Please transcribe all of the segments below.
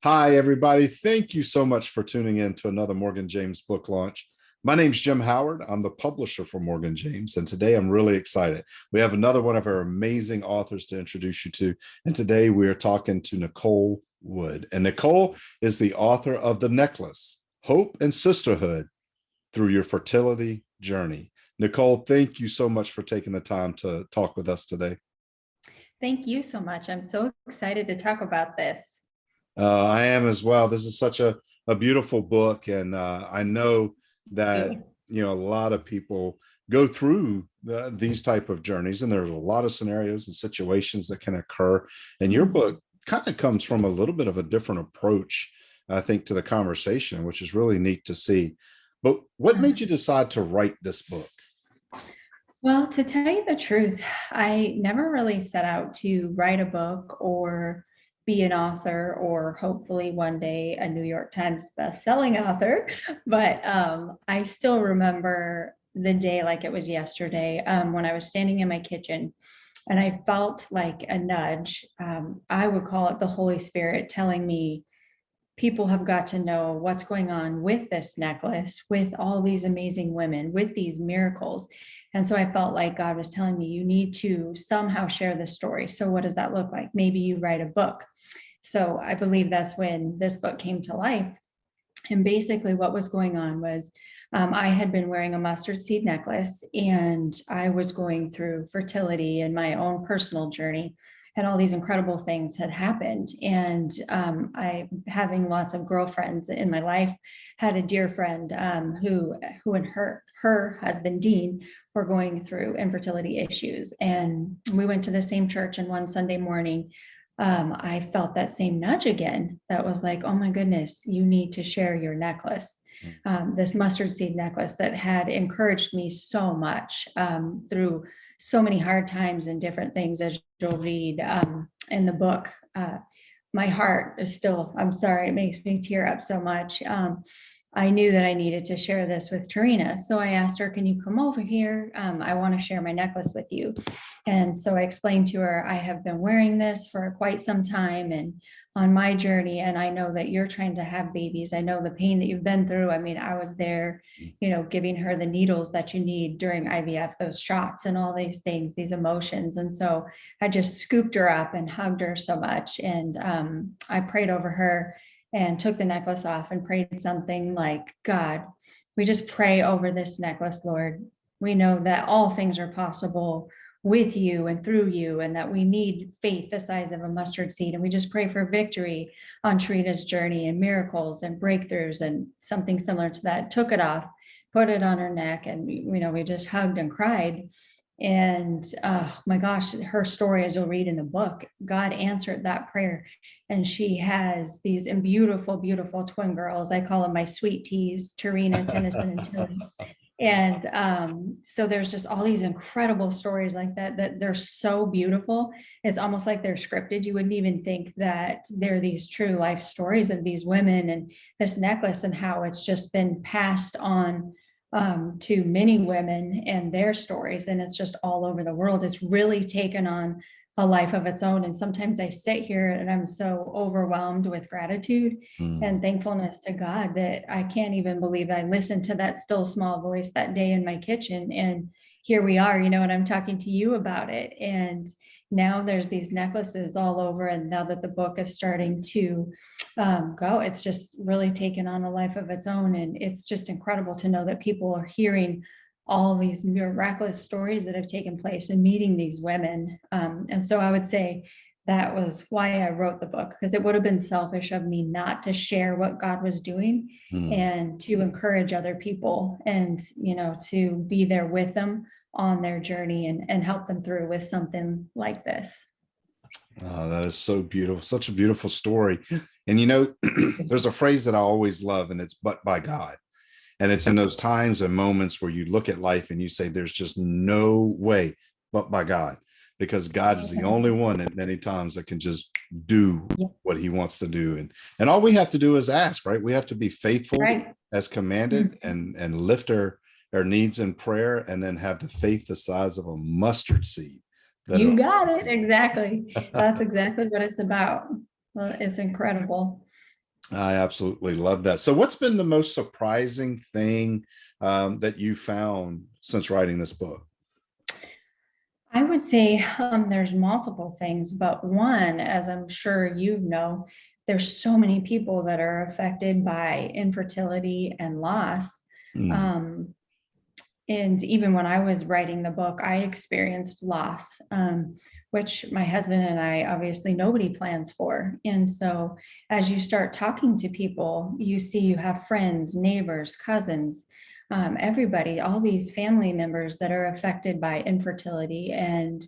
Hi, everybody. Thank you so much for tuning in to another Morgan James book launch. My name's Jim Howard. I'm the publisher for Morgan James, and today I'm really excited. We have another one of our amazing authors to introduce you to, and today we are talking to Nicole Wood. And Nicole is the author of The Necklace, Hope and Sisterhood Through Your Fertility Journey. Nicole, thank you so much for taking the time to talk with us today. Thank you so much. I'm so excited to talk about this. I am as well. This is such a beautiful book, and I know that a lot of people go through these type of journeys, and there's a lot of scenarios and situations that can occur. And your book kind of comes from a little bit of a different approach, I think, to the conversation, which is really neat to see. But what made you decide to write this book? Well, to tell you the truth, I never really set out to write a book or be an author or hopefully one day a New York Times best-selling author. But I still remember the day like it was yesterday when I was standing in my kitchen and I felt like a nudge. I would call it the Holy Spirit telling me, people have got to know what's going on with this necklace, with all these amazing women, with these miracles. And so I felt like God was telling me, you need to somehow share this story. So what does that look like? Maybe you write a book. So I believe that's when this book came to life. And basically what was going on was I had been wearing a mustard seed necklace and I was going through fertility and my own personal journey, and all these incredible things had happened. And I, having lots of girlfriends in my life, had a dear friend who and her husband Dean were going through infertility issues. And we went to the same church, and one Sunday morning, I felt that same nudge again that was like, oh my goodness, you need to share your necklace. This mustard seed necklace that had encouraged me so much through so many hard times and different things, as you'll read in the book. My heart is still, I'm sorry, it makes me tear up so much. I knew that I needed to share this with Tarina. So I asked her, can you come over here? I want to share my necklace with you. And so I explained to her, I have been wearing this for quite some time and on my journey. And I know that you're trying to have babies. I know the pain that you've been through. I mean, I was there, giving her the needles that you need during IVF, those shots and all these things, these emotions. And so I just scooped her up and hugged her so much. And I prayed over her and took the necklace off and prayed something like, God, we just pray over this necklace, Lord. We know that all things are possible with you and through you, and that we need faith the size of a mustard seed. And we just pray for victory on Tarina's journey and miracles and breakthroughs and something similar to that. Took it off, put it on her neck, and we just hugged and cried. And oh my gosh, her story, as you'll read in the book, God answered that prayer. And she has these beautiful, beautiful twin girls. I call them my sweet teas, Tarina, Tennyson, and Tilly. And so there's just all these incredible stories like that they're so beautiful. It's almost like they're scripted. You wouldn't even think that they're these true life stories of these women and this necklace, and how it's just been passed on to many women and their stories. And it's just all over the world. It's really taken on a life of its own. And sometimes I sit here and I'm so overwhelmed with gratitude and thankfulness to God that I can't even believe I listened to that still small voice that day in my kitchen. And here we are, and I'm talking to you about it. And now there's these necklaces all over. And now that the book is starting to go, it's just really taken on a life of its own. And it's just incredible to know that people are hearing all these miraculous stories that have taken place and meeting these women. And so I would say that was why I wrote the book, because it would have been selfish of me not to share what God was doing and to encourage other people and, to be there with them on their journey and help them through with something like this. Oh, that is so beautiful. Such a beautiful story. And there's a phrase that I always love, and it's "but by God." And it's in those times and moments where you look at life and you say, there's just no way but by God, because God is the only one at many times that can just do what he wants to do. And all we have to do is ask, right? We have to be faithful as commanded and lift our needs in prayer, and then have the faith the size of a mustard seed. You got it. Exactly. That's exactly what it's about. Well, it's incredible. I absolutely love that. So what's been the most surprising thing that you found since writing this book? I would say there's multiple things, but one, as I'm sure you know, there's so many people that are affected by infertility and loss. Mm. Um, and even when I was writing the book, I experienced loss, which my husband and I obviously nobody plans for. And so as you start talking to people, you see you have friends, neighbors, cousins, everybody, all these family members that are affected by infertility, and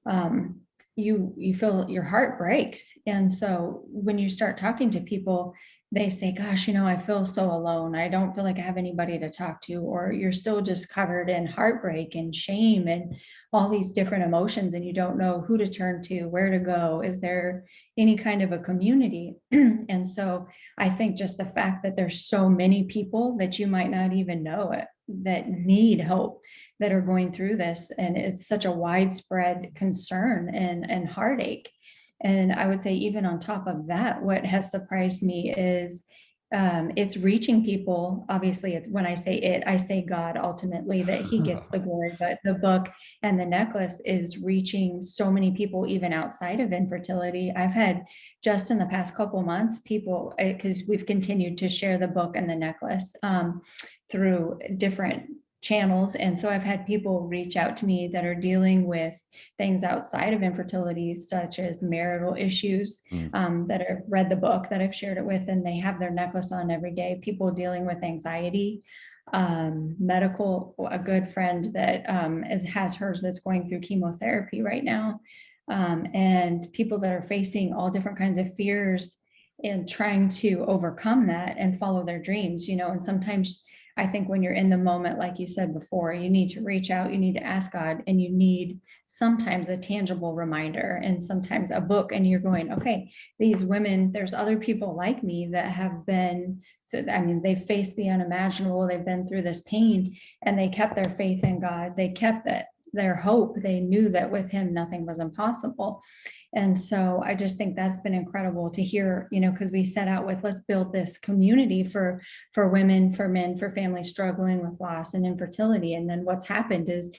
um, you feel your heart breaks. And so when you start talking to people, they say, gosh, I feel so alone. I don't feel like I have anybody to talk to. Or you're still just covered in heartbreak and shame and all these different emotions, and you don't know who to turn to, where to go. Is there any kind of a community? And so I think just the fact that there's so many people that you might not even know it, that need hope, that are going through this, and it's such a widespread concern and heartache. And I would say even on top of that, what has surprised me is it's reaching people. Obviously, it's, when I say it, I say God, ultimately, that he gets the glory, but the book and the necklace is reaching so many people even outside of infertility. I've had, just in the past couple months, people, because we've continued to share the book and the necklace through different channels. And so I've had people reach out to me that are dealing with things outside of infertility, such as marital issues, Mm. that have read the book that I've shared it with, and they have their necklace on every day. People dealing with anxiety, medical, a good friend that has hers that's going through chemotherapy right now, and people that are facing all different kinds of fears and trying to overcome that and follow their dreams, and sometimes I think when you're in the moment, like you said before, you need to reach out, you need to ask God, and you need sometimes a tangible reminder and sometimes a book. And you're going, okay, these women, there's other people like me that have been, so I mean, they've faced the unimaginable, they've been through this pain, and they kept their faith in God. They kept their hope. They knew that with him, nothing was impossible. And so I just think that's been incredible to hear, because we set out with, let's build this community for women, for men, for families struggling with loss and infertility. And then what's happened is,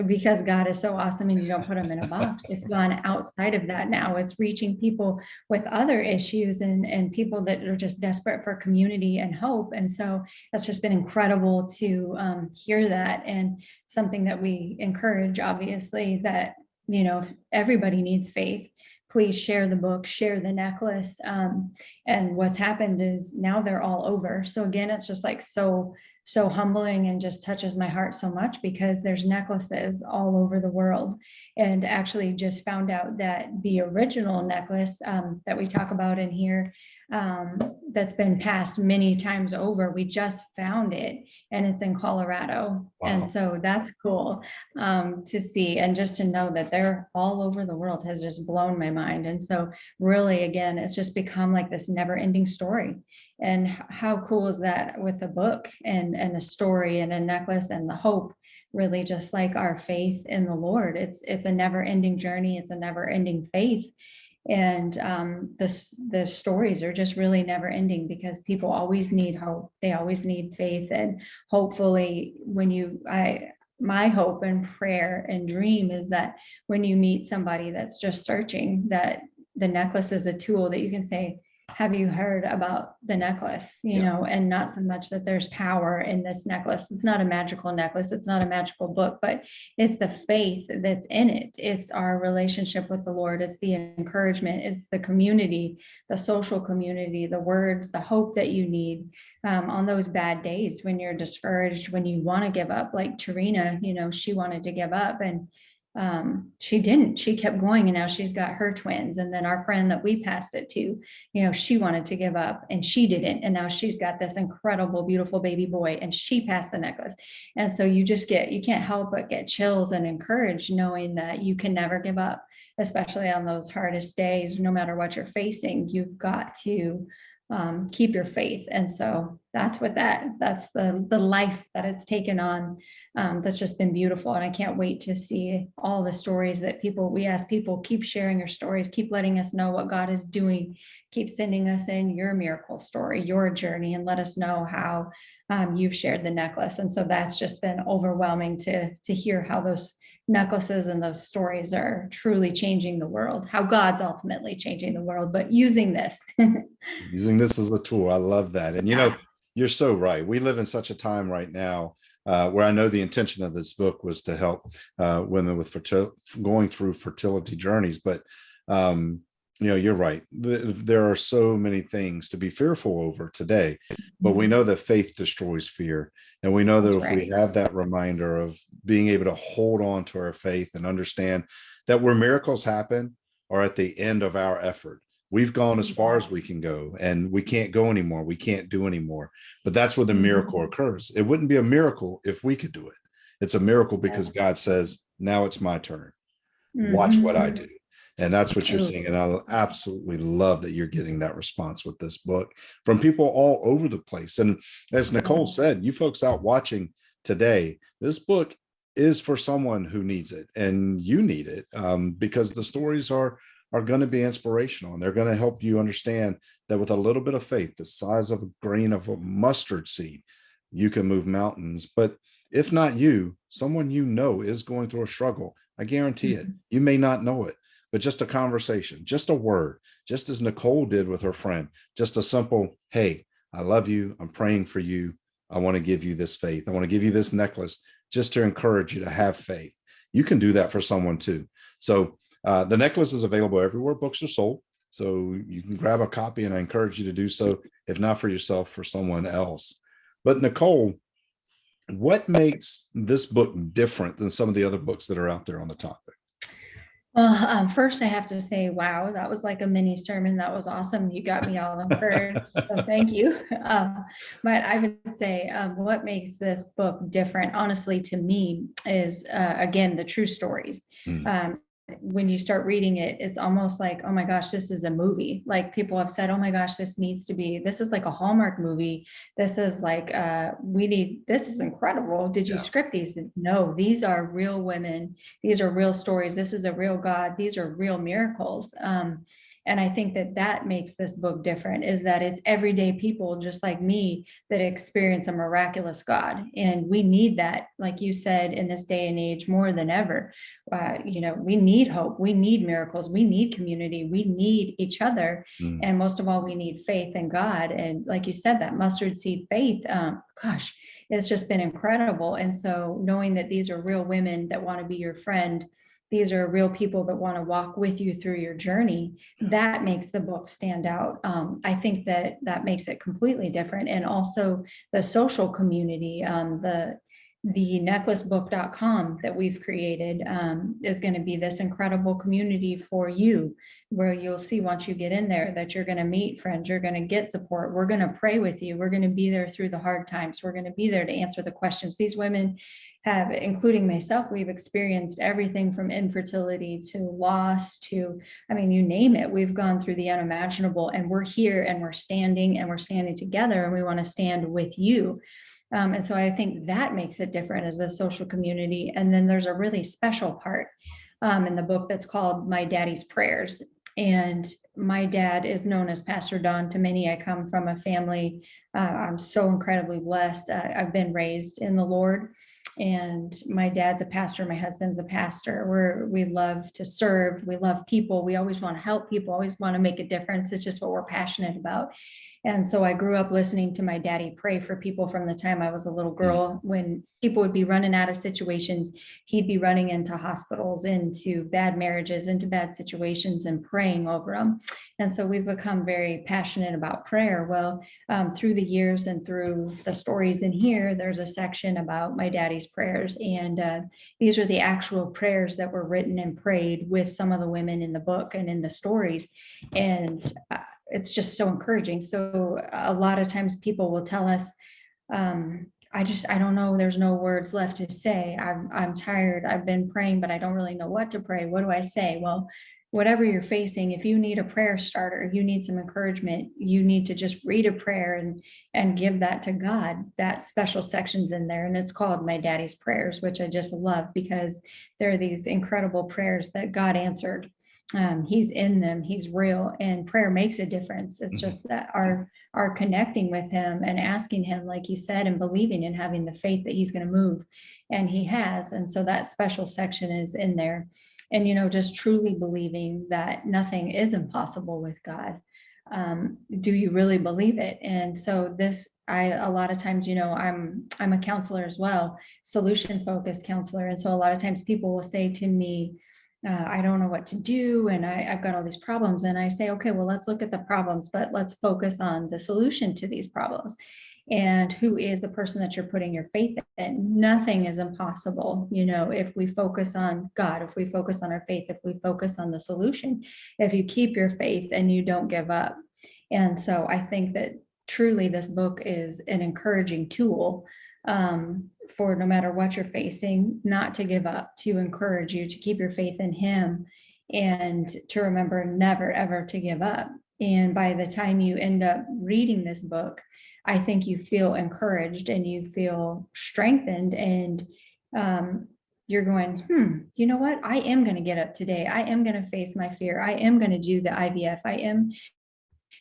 because God is so awesome and you don't put them in a box, it's gone outside of that now. It's reaching people with other issues, and people that are just desperate for community and hope. And so that's just been incredible to hear that, and something that we encourage, obviously, that, if everybody needs faith, please share the book, share the necklace. And what's happened is now they're all over. So again, it's just like so humbling and just touches my heart so much, because there's necklaces all over the world. And actually just found out that the original necklace that we talk about in here, that's been passed many times over, we just found it, and it's in Colorado. Wow. And so that's cool to see, and just to know that they're all over the world has just blown my mind. And so really, again, it's just become like this never ending story. And how cool is that, with a book and a story and a necklace and the hope, really just like our faith in the Lord. It's a never ending journey. It's a never ending faith. And the stories are just really never ending, because people always need hope. They always need faith. And hopefully my hope and prayer and dream is that when you meet somebody that's just searching, that the necklace is a tool that you can say, have you heard about the necklace? And not so much that there's power in this necklace. It's not a magical necklace. It's not a magical book, but it's the faith that's in it. It's our relationship with the Lord. It's the encouragement. It's the community, the social community, the words, the hope that you need on those bad days when you're discouraged, when you want to give up. Like Tarina, she wanted to give up, and she didn't. She kept going, and now she's got her twins. And then our friend that we passed it to, she wanted to give up and she didn't, and now she's got this incredible, beautiful baby boy, and she passed the necklace. And so you can't help but get chills and encouraged, knowing that you can never give up, especially on those hardest days. No matter what you're facing, you've got to keep your faith. And so that's that's the life that it's taken on. That's just been beautiful. And I can't wait to see all the stories that we ask people, keep sharing your stories, keep letting us know what God is doing, keep sending us in your miracle story, your journey, and let us know how you've shared the necklace. And so that's just been overwhelming to hear how those necklaces and those stories are truly changing the world, how God's ultimately changing the world, but using this. Using this as a tool. I love that. And, you're so right. We live in such a time right now where I know the intention of this book was to help women with going through fertility journeys. But, you're right. There are so many things to be fearful over today, but we know that faith destroys fear. And we know that if we have that reminder of being able to hold on to our faith and understand that where miracles happen are at the end of our effort. We've gone as far as we can go, and we can't go anymore. We can't do anymore. But that's where the miracle occurs. It wouldn't be a miracle if we could do it. It's a miracle because God says, now it's my turn. Watch what I do. And that's what you're seeing. And I absolutely love that you're getting that response with this book from people all over the place. And as Nicole said, you folks out watching today, this book is for someone who needs it, and you need it because the stories are going to be inspirational, and they're going to help you understand that with a little bit of faith, the size of a grain of a mustard seed, you can move mountains. But if not you, someone is going through a struggle. I guarantee it. You may not know it, but just a conversation, just a word, just as Nicole did with her friend, just a simple, hey, I love you. I'm praying for you. I want to give you this faith. I want to give you this necklace just to encourage you to have faith. You can do that for someone too. So the necklace is available everywhere books are sold. So you can grab a copy, and I encourage you to do so, if not for yourself, for someone else. But Nicole, what makes this book different than some of the other books that are out there on the topic? Well, first I have to say, wow, that was like a mini sermon. That was awesome. You got me all encouraged. So thank you. But I would say what makes this book different, honestly, to me, is again, the true stories. When you start reading it, it's almost like, oh my gosh, this is a movie. Like people have said, oh my gosh, this is like a Hallmark movie. This is like, this is incredible. Did you script these? No, these are real women. These are real stories. This is a real God. These are real miracles. And I think that makes this book different, is that it's everyday people just like me that experience a miraculous God. And we need that, like you said, in this day and age more than ever. We need hope. We need miracles. We need community. We need each other. And most of all, we need faith in God. And like you said, that mustard seed faith, gosh, it's just been incredible. And so knowing that these are real women that want to be your friend, these are real people that want to walk with you through your journey, that makes the book stand out. I think that makes it completely different. And also the social community, the necklacebook.com that we've created is going to be this incredible community for you, where you'll see once you get in there that you're going to meet friends, you're going to get support. We're going to pray with you. We're going to be there through the hard times. We're going to be there to answer the questions. These women have, including myself, we've experienced everything from infertility to loss to, you name it. We've gone through the unimaginable, and we're here and we're standing together, and we want to stand with you. And so I think that makes it different as a social community. And then there's a really special part in the book that's called My Daddy's Prayers. And my dad is known as Pastor Don to many. I come from a family, I'm so incredibly blessed. I've been raised in the Lord, and my dad's a pastor. My husband's a pastor. We love to serve. We love people. We always want to help people, always want to make a difference. It's just what we're passionate about. And so I grew up listening to my daddy pray for people from the time I was a little girl. When people would be running out of situations, he'd be running into hospitals, into bad marriages, into bad situations, and praying over them. And so we've become very passionate about prayer. Well, through the years and through the stories in here, there's a section about my daddy's prayers. And these are the actual prayers that were written and prayed with some of the women in the book and in the stories. And it's just so encouraging. So a lot of times people will tell us, I don't know, there's no words left to say. I'm tired. I've been praying, but I don't really know what to pray. What do I say? Well, whatever you're facing, if you need a prayer starter, you need some encouragement, you need to just read a prayer and give that to God. That special section's in there, and it's called My Daddy's Prayers, which I just love because there are these incredible prayers that God answered. He's in them, he's real, and prayer makes a difference. It's just that our connecting with him and asking him, like you said, and believing and having the faith that he's going to move, and he has. And so that special section is in there. And, just truly believing that nothing is impossible with God. Do you really believe it? And so a lot of times, I'm a counselor as well, solution focused counselor. And so a lot of times people will say to me, I don't know what to do, and I've got all these problems. And I say, okay, well, let's look at the problems, but let's focus on the solution to these problems. And who is the person that you're putting your faith in? Nothing is impossible, if we focus on God, if we focus on our faith, if we focus on the solution, if you keep your faith and you don't give up. And so I think that truly this book is an encouraging tool for no matter what you're facing, not to give up, to encourage you to keep your faith in him, and to remember never, ever to give up. And by the time you end up reading this book, I think you feel encouraged and you feel strengthened, and you're going, you know what? I am going to get up today. I am going to face my fear. I am going to do the IVF. I am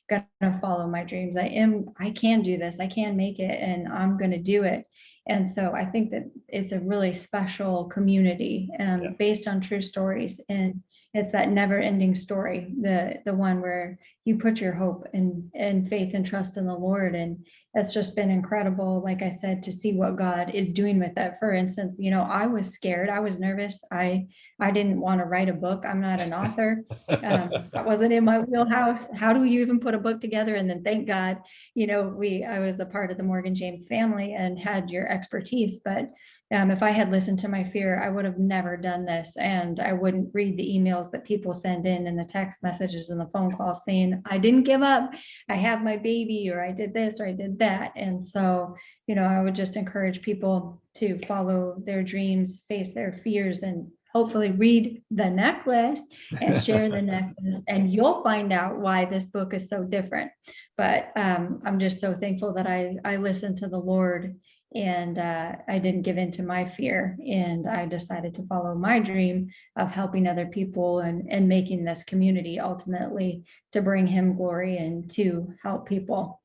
going to follow my dreams. I can do this. I can make it, and I'm going to do it. And so I think that it's a really special community based on true stories. And it's that never ending story, the one where you put your hope and faith and trust in the Lord. And it's just been incredible, like I said, to see what God is doing with it. For instance, I was scared. I was nervous. I didn't want to write a book. I'm not an author. That wasn't in my wheelhouse. How do you even put a book together? And then thank God, I was a part of the Morgan James family and had your expertise. But if I had listened to my fear, I would have never done this. And I wouldn't read the emails that people send in and the text messages and the phone calls saying, I didn't give up. I have my baby, or I did this, or I did that. And so, I would just encourage people to follow their dreams, face their fears, and hopefully read the necklace and share the necklace, and you'll find out why this book is so different. But I'm just so thankful that I listened to the Lord, and I didn't give in to my fear, and I decided to follow my dream of helping other people and making this community ultimately to bring him glory and to help people.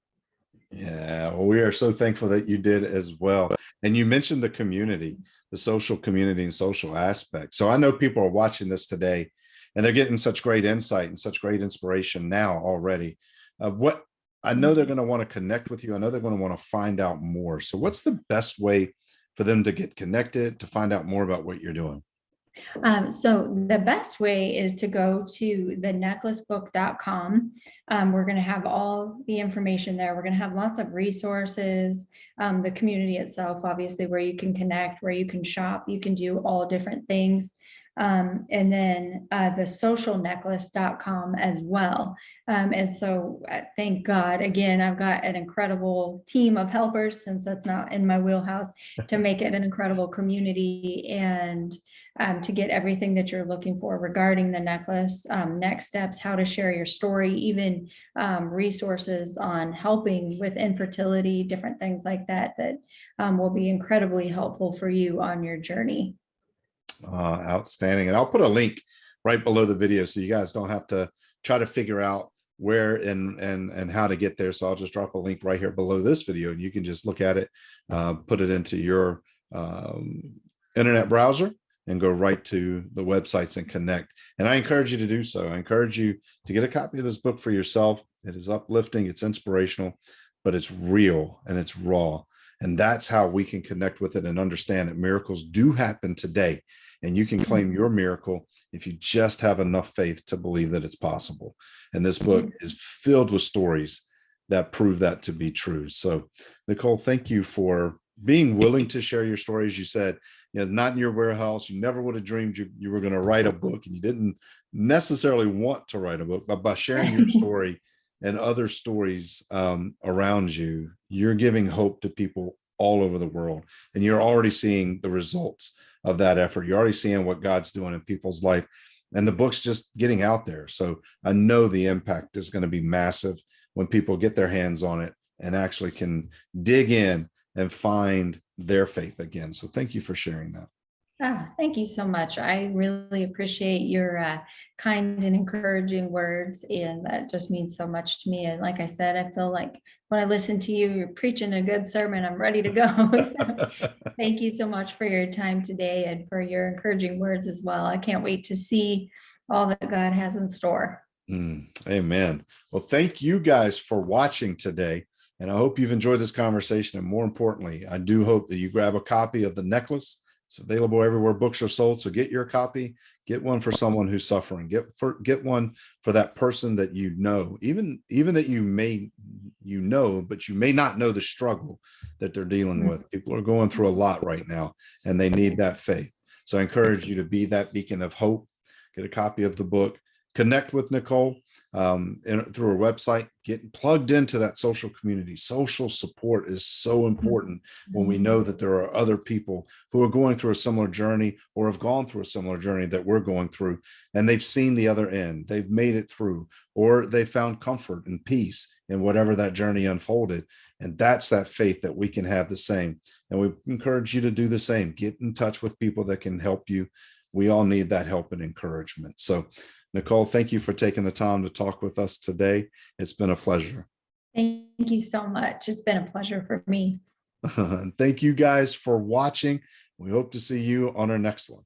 Yeah, well, we are so thankful that you did as well. And you mentioned the community, the social community and social aspect. So I know people are watching this today and they're getting such great insight and such great inspiration now already. What I know they're going to want to connect with you. I know they're going to want to find out more. So what's the best way for them to get connected, to find out more about what you're doing? So the best way is to go to thenecklacebook.com. We're going to have all the information there. We're going to have lots of resources, the community itself, obviously, where you can connect, where you can shop, you can do all different things. And then the socialnecklace.com as well. And so thank God, again, I've got an incredible team of helpers, since that's not in my wheelhouse, to make it an incredible community and to get everything that you're looking for regarding the necklace, next steps, how to share your story, even resources on helping with infertility, different things like that, that will be incredibly helpful for you on your journey. Outstanding. And I'll put a link right below the video so you guys don't have to try to figure out where and how to get there. So I'll just drop a link right here below this video, and you can just look at it, put it into your internet browser, and go right to the websites and connect. And I encourage you to do so. I encourage you to get a copy of this book for yourself. It is uplifting, it's inspirational, but it's real and it's raw. And that's how we can connect with it and understand that miracles do happen today. And you can claim your miracle if you just have enough faith to believe that it's possible. And this book is filled with stories that prove that to be true. So, Nicole, thank you for being willing to share your stories. You said, not in your warehouse. You never would have dreamed you were going to write a book, and you didn't necessarily want to write a book, but by sharing your story and other stories around you, you're giving hope to people all over the world. And you're already seeing the results of that effort. You're already seeing what God's doing in people's life. And the book's just getting out there. So I know the impact is going to be massive when people get their hands on it and actually can dig in and find their faith again. So thank you for sharing that. Thank you so much. I really appreciate your kind and encouraging words, and that just means so much to me. And like I said, I feel like when I listen to you, you're preaching a good sermon. I'm ready to go. So thank you so much for your time today and for your encouraging words as well. I can't wait to see all that God has in store. Amen. Well, thank you guys for watching today. And I hope you've enjoyed this conversation. And more importantly, I do hope that you grab a copy of the necklace. It's available everywhere books are sold. So get your copy, get one for someone who's suffering, get one for that person that you know, even that you may, but you may not know the struggle that they're dealing with. People are going through a lot right now, and they need that faith. So I encourage you to be that beacon of hope. Get a copy of the book, connect with Nicole through her website, get plugged into that social community. Social support is so important when we know that there are other people who are going through a similar journey or have gone through a similar journey that we're going through, and they've seen the other end, they've made it through, or they found comfort and peace in whatever that journey unfolded. And that's that faith that we can have the same. And we encourage you to do the same. Get in touch with people that can help you. We all need that help and encouragement. So Nicole, thank you for taking the time to talk with us today. It's been a pleasure. Thank you so much. It's been a pleasure for me. Thank you guys for watching. We hope to see you on our next one.